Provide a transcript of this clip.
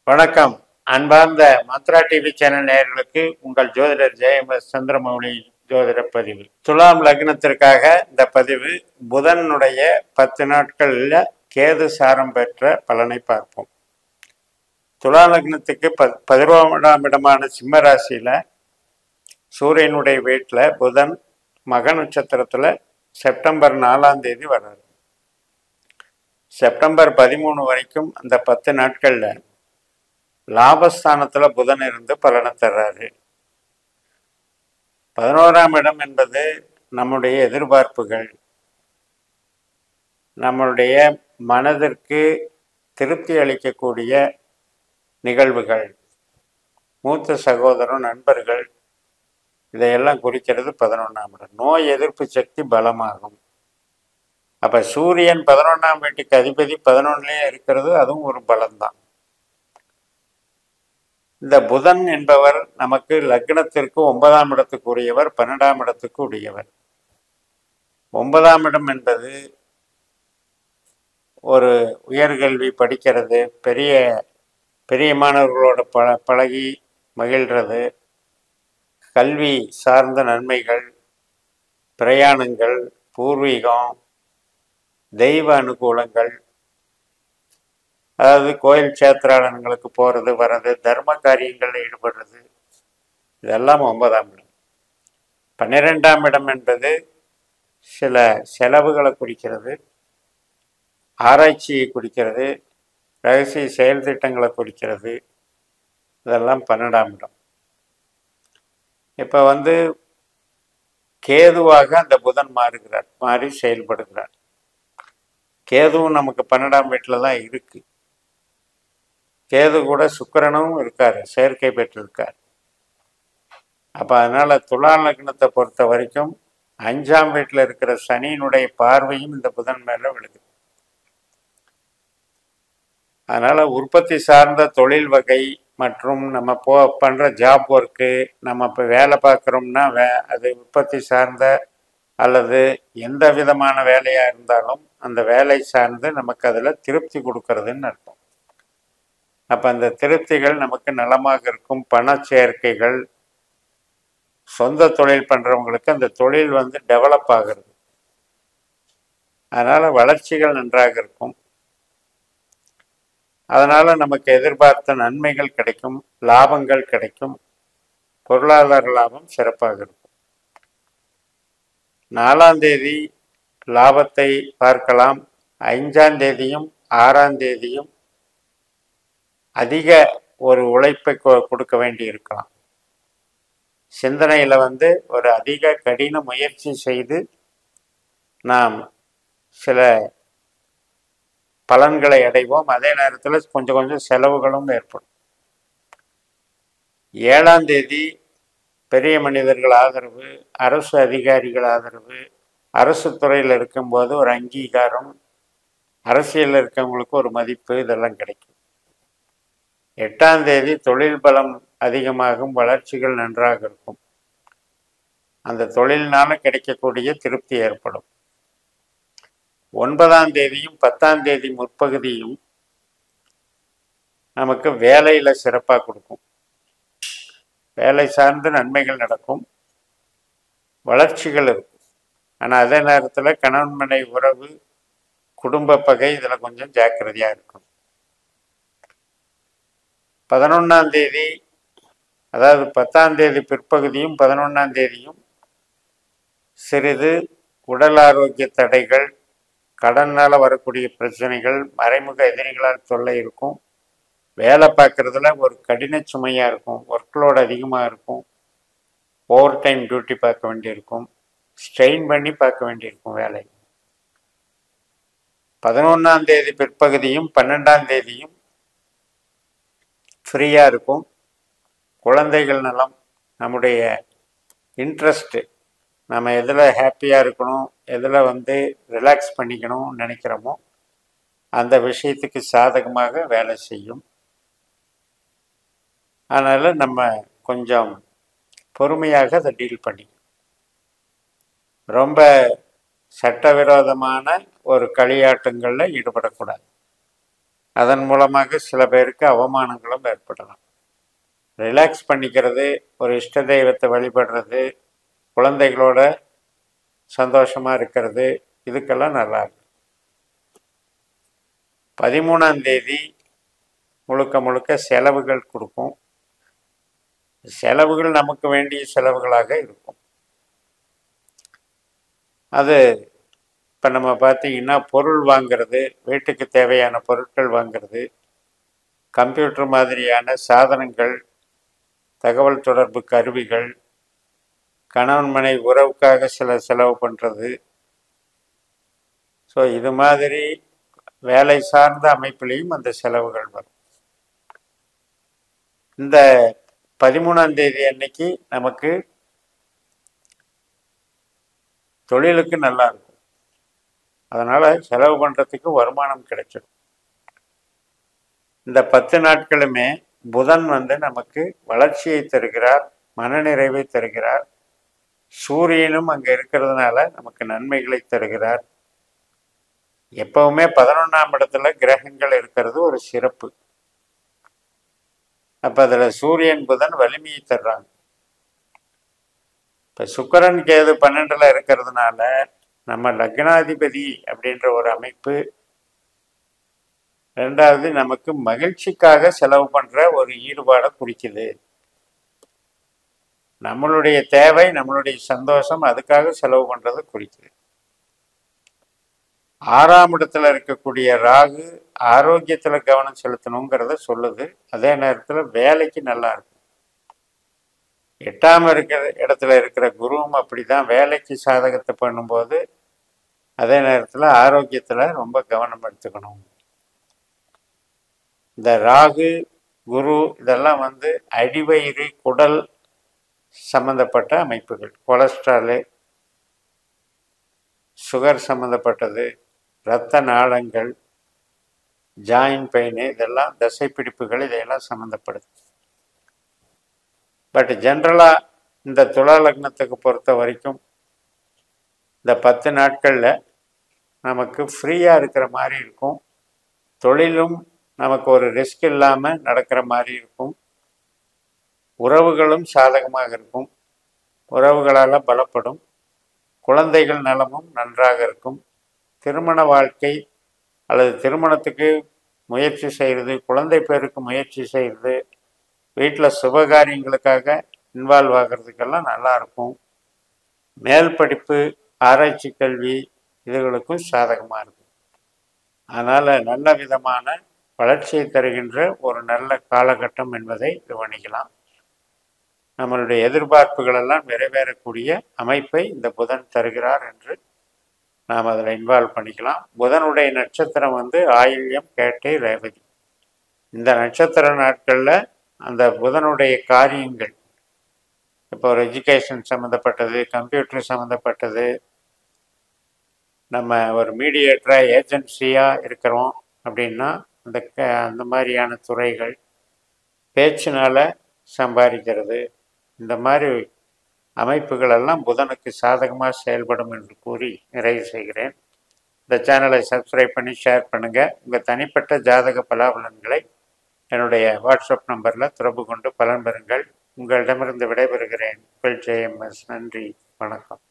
வணக்கம். அன்பார்ந்த Mantra TV channel நேயர்களுக்கு உங்கள் ஜோதிடர் ஜெயமஸ் சந்திரமௌலி ஜோதிட பதிவு. துலாம் லக்னத்திற்காக இந்த பதிவு. புதனுடைய 10 நாட்களில் கேது சாரம் பெற்ற பலனை பார்ப்போம். துலாம் லக்னத்துக்கு 11ஆம் இடமான சிம்ம ராசியில சூரியனுடைய வீட்டில் புதன் மக நட்சத்திரத்தில் செப்டம்பர் 4ஆம் தேதி வர்றாரு. செப்டம்பர் 13 வரைக்கும் அந்த 10 நாட்கள்ல லாபஸ்தானத்துல புதன் இருந்து பலனை தர்றாரு. 11ஆம் இடம் என்பது நம்முடைய எதிர்பார்ப்புகள், நம்மளுடைய மனதிற்கு திருப்தி அளிக்கக்கூடிய நிகழ்வுகள், மூத்த சகோதரன், நண்பர்கள், இதையெல்லாம் குறிக்கிறது 11ஆம் இடம். நோய் எதிர்ப்பு சக்தி பலமாகும். அப்ப சூரியன் 11ஆம் வீட்டுக்கு அதிபதி 11லயே இருக்கிறது, அதுவும் ஒரு பலம்தான். இந்த புதன் என்பவர் நமக்கு லக்னத்திற்கு 9ஆம் இடத்துக்கு உரியவர், 12ஆம் இடத்துக்கு உரியவர். 9ஆம் இடம் என்பது ஒரு உயர்கல்வி படிக்கிறது, பெரிய பெரிய மாணவர்களோட பழகி மகிழ்றது, கல்வி சார்ந்த நன்மைகள், பிரயாணங்கள், பூர்வீகம், தெய்வ அனுகூலங்கள், அதாவது கோயில் சேத்திராலயங்களுக்கு போகிறது வர்றது, தர்ம காரியங்களில் ஈடுபடுறது, இதெல்லாம் 9ஆம் இடம். 12ஆம் இடம் என்பது சில செலவுகளை குறிக்கிறது, ஆராய்ச்சியை குறிக்கிறது, ரகசிய செயல் திட்டங்களை குறிக்கிறது. இதெல்லாம் 12ஆம் இடம். இப்போ கேதுவாக அந்த புதன் மாறி செயல்படுகிறார். கேதுவும் நமக்கு 12ஆம் வீட்டில் தான் இருக்கு. கேது கூட சுக்கிரனும் இருக்காரு, செயற்கை பெற்றிருக்கார். அப்ப அதனால துலா லக்னத்தை பொறுத்த வரைக்கும் 5ஆம் வீட்டில் இருக்கிற சனியினுடைய பார்வையும் இந்த புதன் மேல விழுது. அதனால உற்பத்தி சார்ந்த தொழில் வகை மற்றும் நம்ம பண்ற ஜாப் ஒர்க்கு, நம்ம இப்போ வேலை பார்க்குறோம்னா அது உற்பத்தி சார்ந்த அல்லது எந்த விதமான வேலையா இருந்தாலும் அந்த வேலை சார்ந்து நமக்கு அதில் திருப்தி கொடுக்கறதுன்னு அர்த்தம். அப்போ அந்த திருப்திகள் நமக்கு நலமாக இருக்கும். பண சேர்க்கைகள், சொந்த தொழில் பண்ணுறவங்களுக்கு அந்த தொழில் டெவலப் ஆகிறது. அதனால் வளர்ச்சிகள் நன்றாக இருக்கும். அதனால் நமக்கு எதிர்பார்த்த நன்மைகள் கிடைக்கும், லாபங்கள் கிடைக்கும், பொருளாதார லாபம் சிறப்பாக இருக்கும். 4ஆம் தேதி லாபத்தை பார்க்கலாம். 5ஆம் தேதியும் 6ஆம் தேதியும் அதிக ஒரு உழைப்பை கொடுக்க வேண்டி இருக்கலாம். சிந்தனையில் ஒரு அதிக கடின முயற்சி செய்து நாம் சில பலன்களை அடைவோம். அதே நேரத்தில் கொஞ்சம் கொஞ்சம் செலவுகளும் ஏற்படும். 7ஆம் தேதி பெரிய மனிதர்கள் ஆதரவு, அரசு அதிகாரிகள் ஆதரவு, அரசு துறையில் இருக்கும்போது ஒரு அங்கீகாரம், அரசியலில் இருக்கவங்களுக்கு ஒரு மதிப்பு, இதெல்லாம் கிடைக்கும். 8ஆம் தேதி தொழில் பலம் அதிகமாகும், வளர்ச்சிகள் நன்றாக இருக்கும். அந்த தொழிலினால கிடைக்கக்கூடிய திருப்தி ஏற்படும். 9ஆம் தேதியும் 10ஆம் தேதி முற்பகுதியும் நமக்கு வேலையில சிறப்பாக கொடுக்கும். வேலை சார்ந்த நன்மைகள் நடக்கும், வளர்ச்சிகள் இருக்கும். ஆனால் அதே நேரத்தில் கணவன் மனைவி உறவு, குடும்ப பகை, இதில் கொஞ்சம் ஜாக்கிரதையா இருக்கும். 11ஆம் தேதி, அதாவது 10ஆம் தேதி பிற்பகுதியும் 11ஆம் தேதியும் சிறிது உடல் ஆரோக்கிய தடைகள், கடனால் வரக்கூடிய பிரச்சனைகள், மறைமுக எதிரிகளால் தொல்லை இருக்கும். வேலை பார்க்குறதுல ஒரு கடின சுமையாக இருக்கும், ஒர்க்லோடு அதிகமாக இருக்கும், ஓவர் டைம் டியூட்டி பார்க்க வேண்டியிருக்கும், ஸ்ட்ரெயின் பண்ணி பார்க்க வேண்டியிருக்கும் வேலை. 11ஆம் தேதி பிற்பகுதியும் 12ஆம் தேதியும் ஃப்ரீயாக இருக்கும். குழந்தைகள் நலம், நம்முடைய இன்ட்ரெஸ்ட்டு, நம்ம எதில் ஹாப்பியாக இருக்கணும், எதில் ரிலாக்ஸ் பண்ணிக்கணும் நினைக்கிறோமோ அந்த விஷயத்துக்கு சாதகமாக வேலை செய்யும். அதனால் நம்ம கொஞ்சம் பொறுமையாக அதை டீல் பண்ணி, ரொம்ப சட்டவிரோதமான ஒரு களியாட்டங்களில் ஈடுபடக்கூடாது. அதன் மூலமாக சில பேருக்கு அவமானங்களும் ஏற்படலாம். ரிலாக்ஸ் பண்ணிக்கிறது, ஒரு இஷ்ட தெய்வத்தை வழிபடுறது, குழந்தைகளோட சந்தோஷமாக இருக்கிறது, இதுக்கெல்லாம் நல்லா இருக்கும். 13ஆம் தேதி முழுக்க முழுக்க செலவுகள் கொடுக்கும். செலவுகள் நமக்கு வேண்டிய செலவுகளாக இருக்கும். அது இப்போ நம்ம பார்த்தீங்கன்னா பொருள் வாங்கிறது, வீட்டுக்கு தேவையான பொருட்கள் வாங்கிறது, கம்ப்யூட்டர் மாதிரியான சாதனங்கள், தகவல் தொடர்பு கருவிகள், கணவன் மனைவி உறவுக்காக சில செலவு பண்ணுறது. ஸோ இது மாதிரி வேலை சார்ந்த அமைப்பிலையும் அந்த செலவுகள் வரும். இந்த 13ஆம் தேதி அன்னைக்கு நமக்கு தொழிலுக்கு நல்லா இருக்கும். அதனால செலவு பண்ணுறதுக்கு வருமானம் கிடைச்சிடும். இந்த 10 நாட்களுமே புதன் நமக்கு வளர்ச்சியை தருகிறார், மனநிறைவை தருகிறார். சூரியனும் அங்கே இருக்கிறதுனால நமக்கு நன்மைகளை தருகிறார். எப்பவுமே 11ஆம் இடத்துல கிரகங்கள் இருக்கிறது ஒரு சிறப்பு. அப்போ அதில் சூரியன் புதன் வலிமையை தர்றாங்க. இப்போ சுக்கிரன் கேது 12ல் இருக்கிறதுனால நம்ம லக்னாதிபதி அப்படின்ற ஒரு அமைப்பு. ரெண்டாவது, நமக்கு மகிழ்ச்சிக்காக செலவு பண்ணுற ஒரு ஈடுபாடை குறிக்குது. நம்மளுடைய தேவை, நம்மளுடைய சந்தோஷம், அதுக்காக செலவு பண்ணுறது குறிக்குது. 6ஆம் இடத்துல இருக்கக்கூடிய ராகு ஆரோக்கியத்தில் கவனம் செலுத்தணுங்கிறத சொல்லுது. அதே நேரத்தில் வேலைக்கு நல்லா இருக்கும். 8ஆம் இடத்துல இருக்கிற குருவும் அப்படிதான் வேலைக்கு சாதகத்தை பண்ணும்போது அதே நேரத்தில் ஆரோக்கியத்தில் ரொம்ப கவனம் எடுத்துக்கணும். இந்த ராகு குரு இதெல்லாம் அடிவயிறு குடல் சம்பந்தப்பட்ட அமைப்புகள், கொலஸ்ட்ராலு, சுகர் சம்பந்தப்பட்டது, இரத்த நாளங்கள், ஜாயின் பெயின், இதெல்லாம் தசைப்பிடிப்புகள், இதையெல்லாம் சம்மந்தப்படுது. பட் ஜென்ரலாக இந்த துலா லக்னத்துக்கு பொறுத்த வரைக்கும் இந்த 10 நாட்களில் நமக்கு ஃப்ரீயாக இருக்கிற மாதிரி இருக்கும். தொழிலும் நமக்கு ஒரு ரிஸ்க் இல்லாமல் நடக்கிற மாதிரி இருக்கும். உறவுகளும் சாதகமாக இருக்கும். உறவுகளால் பலப்படும். குழந்தைகள் நலமும் நன்றாக இருக்கும். திருமண வாழ்க்கை அல்லது திருமணத்துக்கு முயற்சி செய்கிறது, குழந்தை பேருக்கு முயற்சி செய்கிறது, வீட்டில் சுபகாரியங்களுக்காக இன்வால்வ் ஆகிறதுக்கெல்லாம் நல்லாயிருக்கும். மேல் படிப்பு, ஆராய்ச்சி கல்வி இதுகளுக்கும் சாதகமாக இருக்கும். அதனால் நல்ல விதமான வளர்ச்சியை தருகின்ற ஒரு நல்ல காலகட்டம் என்பதை கவனிக்கலாம். நம்மளுடைய எதிர்பார்ப்புகளெல்லாம் நிறைவேறக்கூடிய அமைப்பை இந்த புதன் தருகிறார் என்று நாம் அதில் இன்வால்வ் பண்ணிக்கலாம். புதனுடைய நட்சத்திரம் ஆயில்யம், கேட்டை, ரேவதி. இந்த நட்சத்திர நாட்களில் அந்த புதனுடைய காரியங்கள், இப்போ ஒரு எஜுகேஷன் சம்மந்தப்பட்டது, கம்ப்யூட்டர் சம்மந்தப்பட்டது, நம்ம ஒரு மீடியேட்டராக ஏஜென்சியாக இருக்கிறோம் அப்படின்னா அந்த மாதிரியான துறைகள், பேச்சினால் சம்பாதிக்கிறது, இந்த மாதிரி அமைப்புகளெல்லாம் புதனுக்கு சாதகமாக செயல்படும் என்று கூறி நிறைவு செய்கிறேன். இந்த சேனலை சப்ஸ்கிரைப் பண்ணி ஷேர் பண்ணுங்கள். உங்கள் தனிப்பட்ட ஜாதக பலாபலன்களை என்னுடைய வாட்ஸ்அப் நம்பரில் தொடர்பு கொண்டு பலன் பெறுங்கள். உங்களிடமிருந்து விடைபெறுகிறேன். உங்கள் JMS. நன்றி, வணக்கம்.